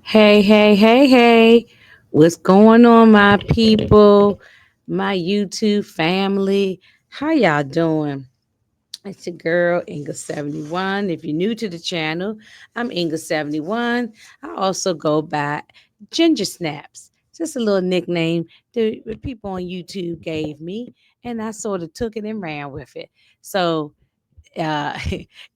Hey, hey, hey, hey. What's going on, my people, my YouTube family? How y'all doing? It's your girl, Inga71. If you're new to the channel, I'm Inga71. I also go by Ginger Snaps. Just a little nickname that people on YouTube gave me, and I sort of took it and ran with it. So uh,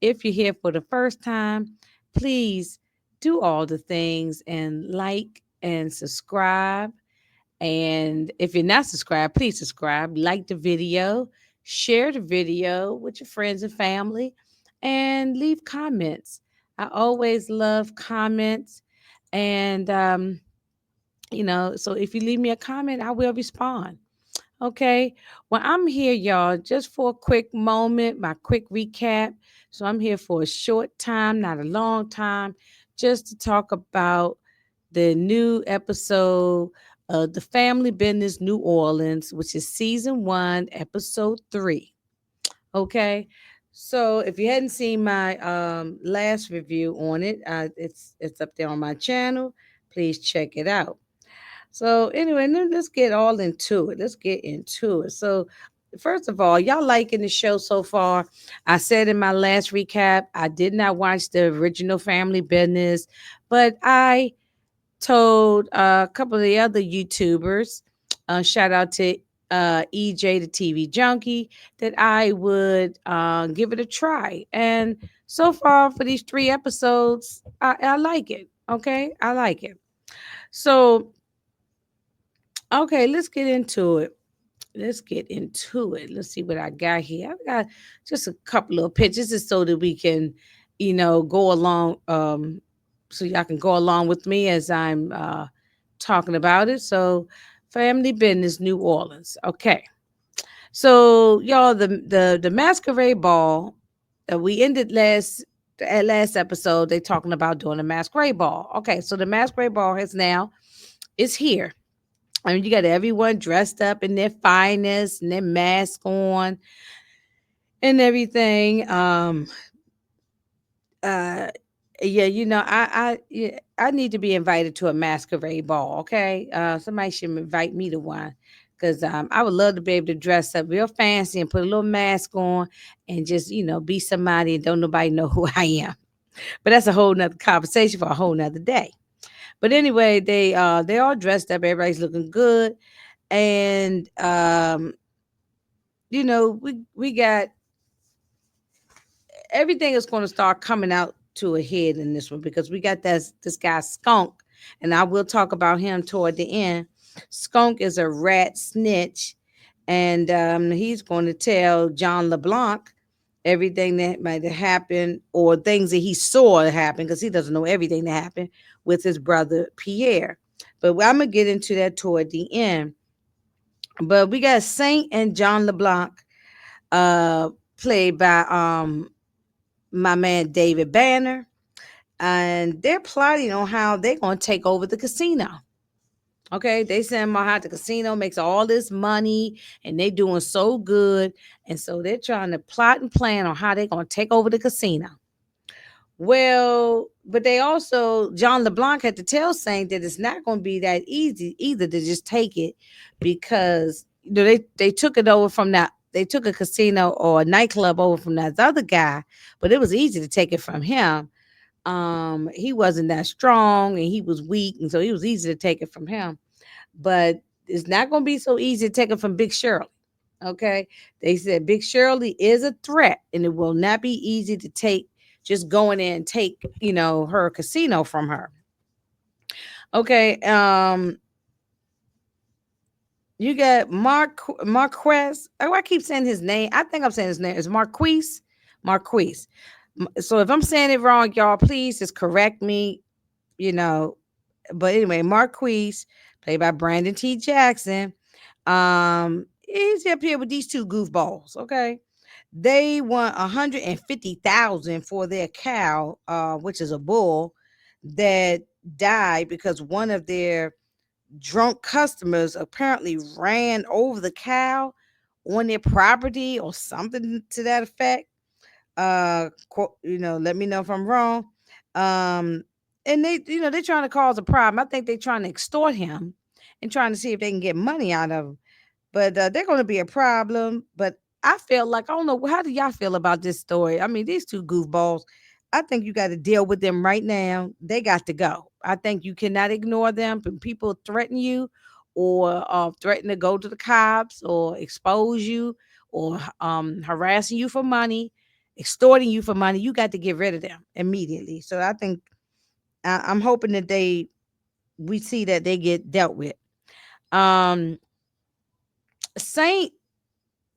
if you're here for the first time, please do all the things and like and subscribe. And if you're not subscribed, please subscribe, like the video, share the video with your friends and family, and leave comments. I always love comments. And, so if you leave me a comment, I will respond. Okay. Well, I'm here, y'all, just for a quick moment, my quick recap. So I'm here for a short time, not a long time, just to talk about the new episode of The Family Business New Orleans, which is season one, episode three. Okay. So if you hadn't seen my last review on it, it's up there on my channel. Please check it out. So anyway, let's get all into it. Let's get into it. So first of all, y'all liking the show so far? I said in my last recap, I did not watch the original Family Business, but I told a couple of the other YouTubers, shout out to EJ the TV Junkie, that I would give it a try. And so far for these three episodes, I like it. Okay, I like it. So okay, let's get into it. Let's get into it. Let's see what I got here. I've got just a couple of pictures just so that we can, go along. So y'all can go along with me as I'm talking about it. So, Family Business, New Orleans. Okay. So y'all, the masquerade ball that we ended at last episode. They talking about doing a masquerade ball. Okay, so the masquerade ball is here. I mean, you got everyone dressed up in their finest and their mask on and everything. Uh, yeah, I need to be invited to a masquerade ball. Okay, somebody should invite me to one because I would love to be able to dress up real fancy and put a little mask on and just be somebody and don't nobody know who I am. But that's a whole nother conversation for a whole nother day. But anyway, they all dressed up. Everybody's looking good, and we got everything is going to start coming out to a head in this one because we got this guy Skunk, and I will talk about him toward the end. Skunk is a rat snitch, and he's going to tell Jean LeBlanc everything that might have happened or things that he saw happen because he doesn't know everything that happened with his brother Pierre. But I'm gonna get into that toward the end. But we got Saint and John LeBlanc, uh, played by my man David Banner, and they're plotting on how they're gonna take over the casino. Okay, they saying how the casino makes all this money and they doing so good, and so they're trying to plot and plan on how they're gonna take over the casino. Well, but they also John LeBlanc had to tell Saint that it's not going to be that easy either to just take it because they took it over from that they took a casino or a nightclub over from that other guy, but it was easy to take it from him. He wasn't that strong and he was weak, and so it was easy to take it from him. But it's not going to be so easy to take it from Big Shirley. Okay, they said Big Shirley is a threat, and it will not be easy to take just going in and take her casino from her. Okay, you got Marquez. Oh, I keep saying his name. I think I'm saying his name is Marquise. Marquise. So if I'm saying it wrong, y'all, please just correct me. You know, but anyway, Marquise, played by Brandon T. Jackson. He's up here with these two goofballs. Okay, they want 150,000 for their cow, which is a bull that died because one of their drunk customers apparently ran over the cow on their property or something to that effect. Let me know if I'm wrong. Um, and they're trying to cause a problem. I think they're trying to extort him and trying to see if they can get money out of him. But they're going to be a problem. But I feel like, I don't know, how do y'all feel about this story? I mean, these two goofballs, I think you got to deal with them right now. They got to go. I think you cannot ignore them. When people threaten you or threaten to go to the cops or expose you or harassing you for money, extorting you for money, you got to get rid of them immediately. So I think I'm hoping that we see that they get dealt with. Um, Saint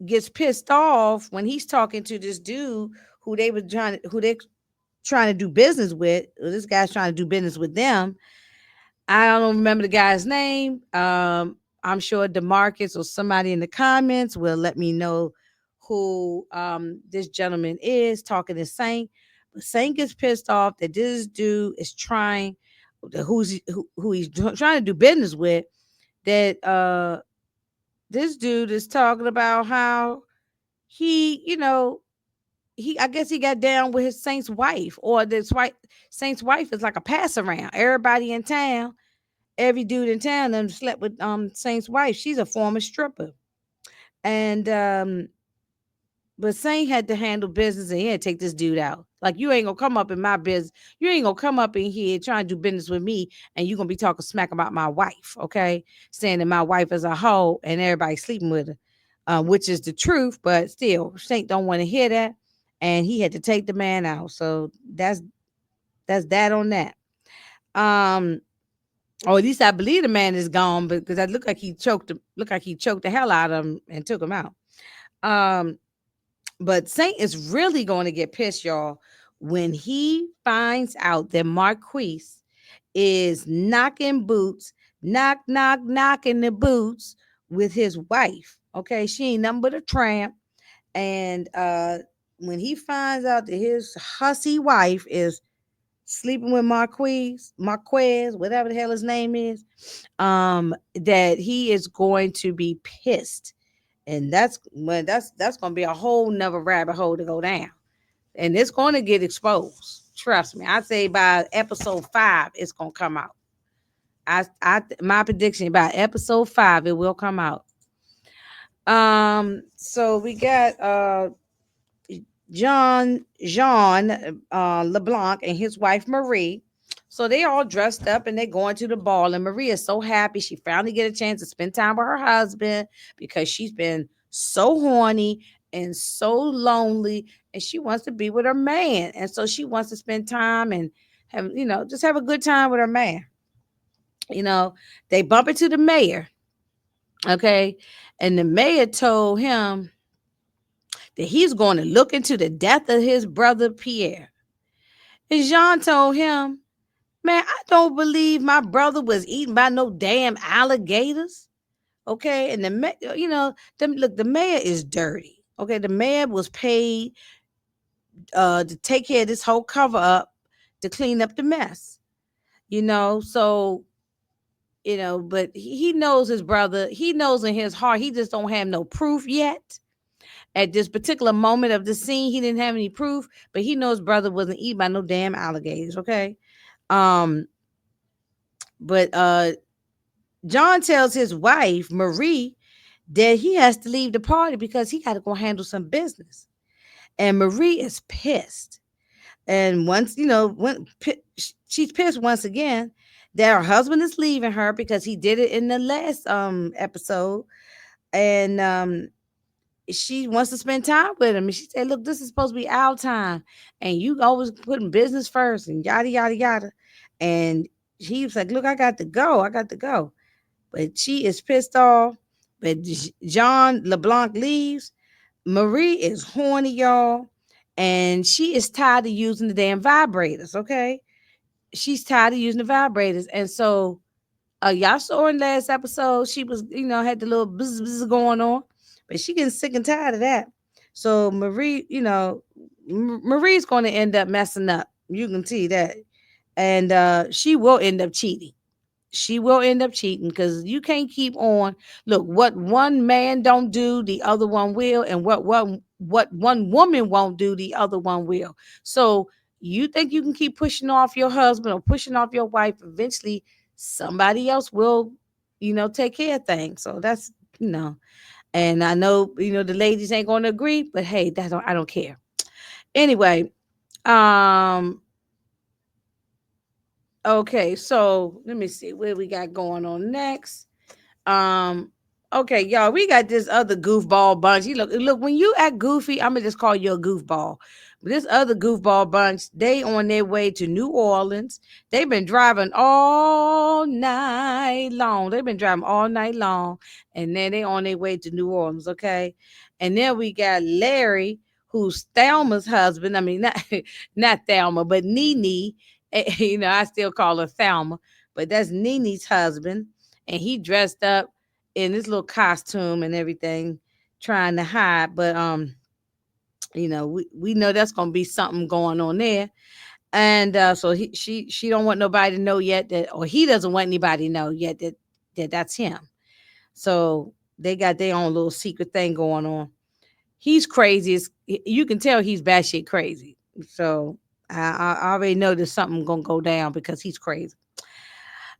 gets pissed off when he's talking to this dude who they trying to do business with. This guy's trying to do business with them. I don't remember the guy's name. I'm sure Demarcus or somebody in the comments will let me know who this gentleman is talking to Saint. But Saint gets pissed off that this dude is trying, who he's trying to do business with. That this dude is talking about how he, I guess he got down with his Saint's wife, or this white Saint's wife is like a pass around. Everybody in town, every dude in town, them slept with Saint's wife. She's a former stripper, and but Saint had to handle business, and he had to take this dude out. Like, you ain't gonna come up in my business. You ain't gonna come up in here trying to do business with me, and you gonna be talking smack about my wife, okay? Saying that my wife is a hoe and everybody sleeping with her, which is the truth. But still, Saint don't want to hear that, and he had to take the man out. So that's that on that. Um, or at least I believe the man is gone, because that looked like he choked the hell out of him and took him out. Um, but Saint is really going to get pissed, y'all, when he finds out that Marquise is knocking boots, knocking the boots with his wife. Okay, she ain't nothing but a tramp. And when he finds out that his hussy wife is sleeping with Marquez, whatever the hell his name is, that he is going to be pissed. And that's gonna be a whole nother rabbit hole to go down. And it's gonna get exposed. Trust me. I say by episode 5, it's gonna come out. My prediction, by episode 5, it will come out. So we got Jean LeBlanc and his wife Marie. So they all dressed up and they're going to the ball. And Marie is so happy she finally get a chance to spend time with her husband, because she's been so horny and so lonely, and she wants to be with her man. And so she wants to spend time and have, just have a good time with her man. You know, they bump into the mayor, okay? And the mayor told him that he's going to look into the death of his brother Pierre. And Jean told him, man, I don't believe my brother was eaten by no damn alligators. Okay. And look, the mayor is dirty. Okay. The mayor was paid to take care of this whole cover up, to clean up the mess. So but he knows his brother. He knows in his heart, he just don't have no proof yet. At this particular moment of the scene, he didn't have any proof, but he knows brother wasn't eaten by no damn alligators. Okay. Um, but John tells his wife Marie that he has to leave the party because he got to go handle some business, and Marie is pissed. And once she's pissed once again that her husband is leaving her, because he did it in the last episode, and she wants to spend time with him. And she said, look, this is supposed to be our time, and you always putting business first, and yada yada yada. And he was like, look, I got to go. But she is pissed off. But Jean LeBlanc leaves. Marie is horny, y'all, and she is tired of using the damn vibrators. Okay, she's tired of using the vibrators. And so y'all saw in last episode, she was, had the little buzz going on, but she getting sick and tired of that. So Marie, Marie's going to end up messing up. You can see that. And she will end up cheating. She will end up cheating, because you can't keep on. Look, what one man don't do, the other one will, and what one woman won't do, the other one will. So You think you can keep pushing off your husband or pushing off your wife, eventually somebody else will, take care of things. So that's, you know, and I know, the ladies ain't going to agree, but hey, I don't care. Anyway, um, okay, so let me see where we got going on next. Um, okay, y'all, we got this other goofball bunch. You look, when you act goofy, I'm gonna just call you a goofball. But this other goofball bunch, they on their way to New Orleans. They've been driving all night long. They've been driving all night long, and then they on their way to New Orleans. Okay, and then we got Larry, who's Thelma's husband. I mean, not not Thelma, but Nene. I still call her Thelma, but that's Nene's husband, and he dressed up in this little costume and everything, trying to hide. But we know that's gonna be something going on there. And so she don't want nobody to know yet that, or he doesn't want anybody to know yet that that's him. So they got their own little secret thing going on. He's crazy. You can tell he's batshit crazy. So I already know there's something gonna go down because he's crazy.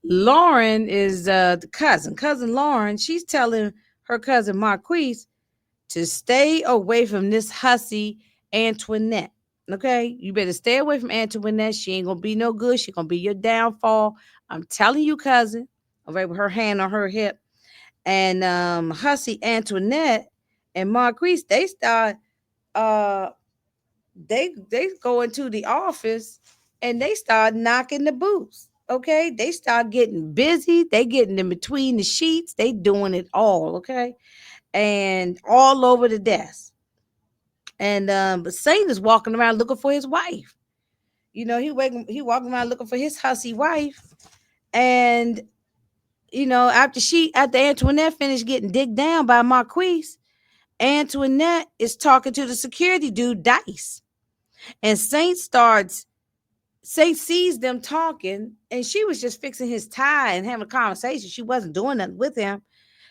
Lauren is the cousin Lauren. She's telling her cousin Marquise to stay away from this hussy Antoinette. Okay, you better stay away from Antoinette. She ain't gonna be no good. She gonna be your downfall. I'm telling you, cousin. Okay, with her hand on her hip, and hussy Antoinette and Marquise, uh they go into the office and they start knocking the boots. Okay, they start getting busy. They getting in between the sheets. They doing it all. Okay, and all over the desk. And but Saint is walking around looking for his wife. He walking around looking for his hussy wife. And after Antoinette finished getting digged down by Marquise, Antoinette is talking to the security dude Dice, and Saint sees them talking, and she was just fixing his tie and having a conversation. She wasn't doing nothing with him.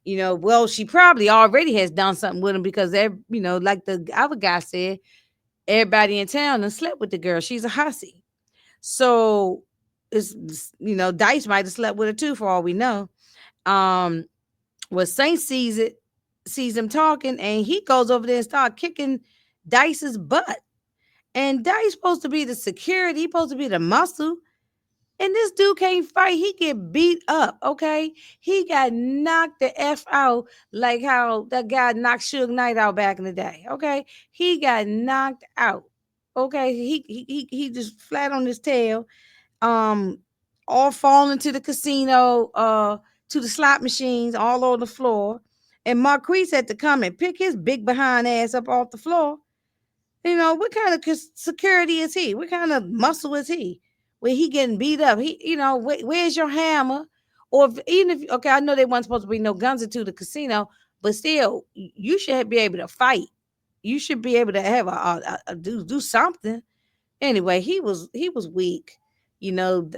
Well, she probably already has done something with him because like the other guy said, everybody in town and slept with the girl. She's a hussy. So Dice might have slept with her too, for all we know. Um, Saint sees him talking, and he goes over there and start kicking Dice's butt. And Dice supposed to be the security, he supposed to be the muscle. And this dude can't fight. He get beat up, okay? He got knocked the F out like how that guy knocked Suge Knight out back in the day, okay? He got knocked out, okay? He just flat on his tail, um, all falling to the casino, to the slot machines all over the floor. And Marquise had to come and pick his big behind ass up off the floor. What kind of security is he? What kind of muscle is he? Where he getting beat up? Where's your hammer? Or even if, okay, I know they weren't supposed to bring no guns into the casino, but still, you should be able to fight. You should be able to have do something. Anyway, he was weak. You know,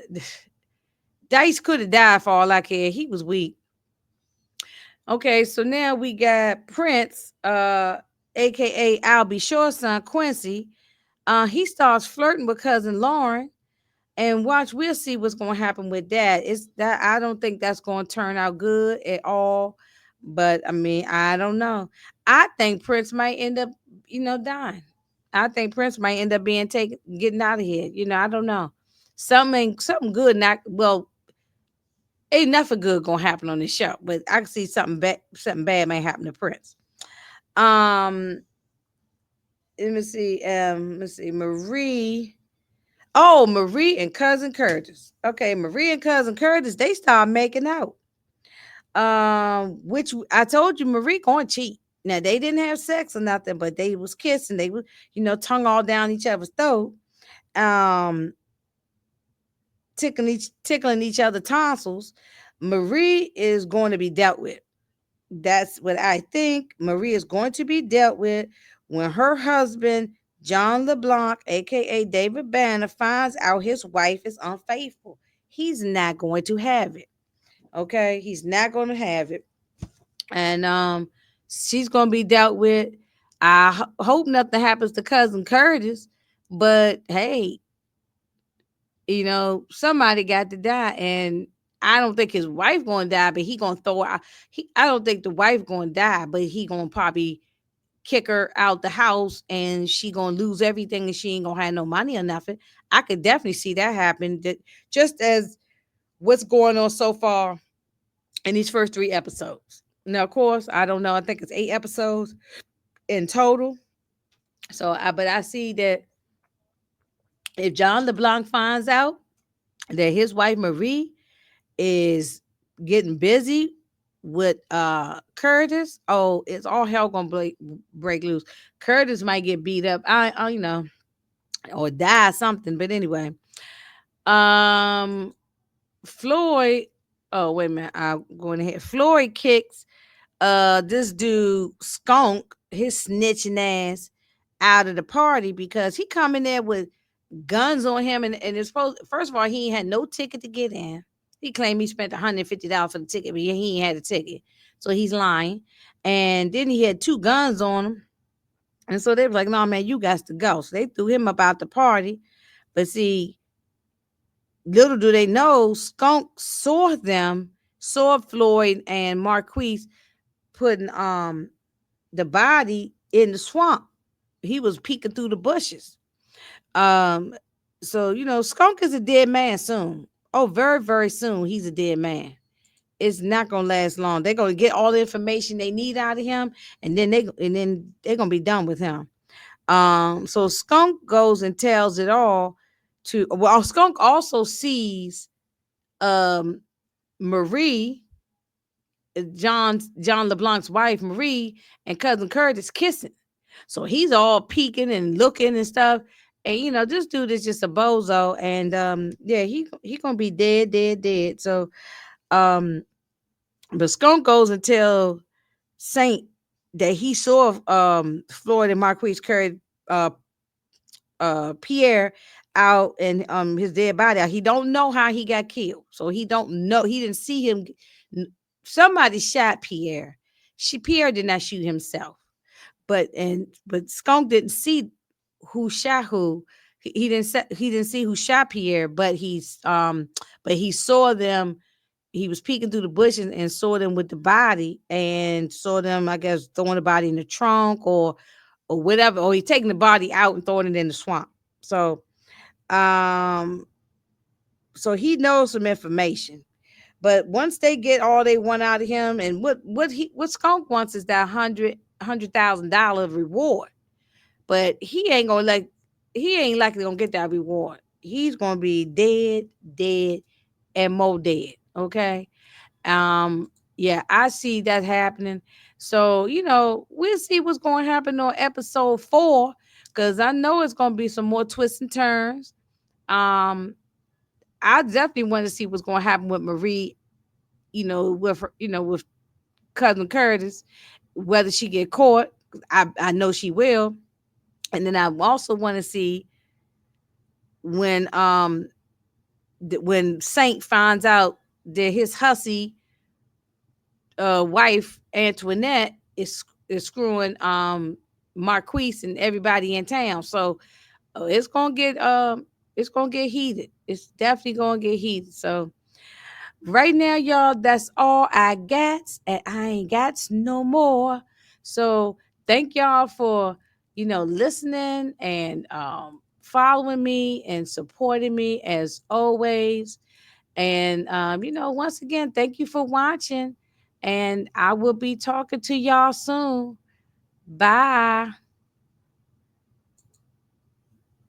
Dice could have died for all I care. He was weak. Okay, so now we got Prince, aka Albie Short son Quincy. He starts flirting with cousin Lauren, and watch, we'll see what's going to happen with that. It's that I don't think that's going to turn out good at all. But I mean, I don't know. I think Prince might end up, dying. I think Prince might end up being taken, getting out of here. I don't know. Something good. Not well. Ain't nothing good gonna happen on this show, but I can see something bad. Something bad may happen to Prince. Um, let me see. Let's see. Marie. Oh, Marie and cousin Curtis. Okay, Marie and cousin Curtis, they start making out. Which I told you Marie going to cheat. Now they didn't have sex or nothing, but they was kissing. They were, tongue all down each other's throat. Um, tickling each other tonsils. Marie is going to be dealt with. That's what I think. Marie is going to be dealt with when her husband, Jean LeBlanc, aka David Banner, finds out his wife is unfaithful. He's not going to have it. Okay? He's not going to have it. And she's going to be dealt with. I hope nothing happens to cousin Curtis, but hey, Somebody got to die, and I don't think his wife gonna die, but he gonna throw her out. I don't think the wife gonna die, but he gonna probably kick her out the house, and she gonna lose everything, and she ain't gonna have no money or nothing. I could definitely see that happen. That just as what's going on so far in these first 3 episodes. Now, of course, I don't know. I think it's 8 episodes in total. But I see that if John LeBlanc finds out that his wife Marie is getting busy with Curtis, oh, it's all hell gonna break loose. Curtis might get beat up. Or die something. But anyway, um, Floyd. Oh wait a minute, I'm going ahead. Floyd kicks this dude Skunk, his snitching ass, out of the party because he come in there with guns on him, and it's supposed, first of all, he ain't had no ticket to get in. He claimed he spent $150 for the ticket, but he ain't had a ticket. So he's lying. And then he had 2 guns on him. And so they was like, no, man, you got to go. So they threw him about the party. But see, little do they know, Skunk saw Floyd and Marquise putting the body in the swamp. He was peeking through the bushes. Um, so Skunk is a dead man soon. Oh, very, very soon he's a dead man. It's not gonna last long. They're gonna get all the information they need out of him, and then they're gonna be done with him. So Skunk goes and tells it all to, well, Skunk also sees um Marie, John LeBlanc's wife, Marie, and cousin Curtis kissing. So he's all peeking and looking and stuff. And this dude is just a bozo. And yeah, he gonna be dead, dead, dead. So um, but Skunk goes and tell Saint that he saw Floyd and Marquise carry uh Pierre out, and his dead body out. He don't know how he got killed. So he don't know. He didn't see him. Somebody shot Pierre. Pierre did not shoot himself. But Skunk didn't see who shot who. He didn't see who shot Pierre, but he saw them. He was peeking through the bushes and saw them with the body, and saw them, I guess, throwing the body in the trunk or whatever, or he taking the body out and throwing it in the swamp. So um so he knows some information. But once they get all they want out of him, and what Skunk wants is that $100,000 reward. But he ain't likely gonna get that reward. He's gonna be dead, dead, and more dead. Okay. Yeah, I see that happening. So, we'll see what's gonna happen on episode 4, because I know it's gonna be some more twists and turns. Um, I definitely want to see what's gonna happen with Marie, with cousin Curtis, whether she get caught. I know she will. And then I also want to see when when Saint finds out that his hussy wife Antoinette is screwing Marquise and everybody in town. So it's gonna get heated. It's definitely gonna get heated. So right now, y'all, that's all I got, and I ain't got no more. So thank y'all for listening and following me and supporting me as always. And once again, thank you for watching. And I will be talking to y'all soon. Bye.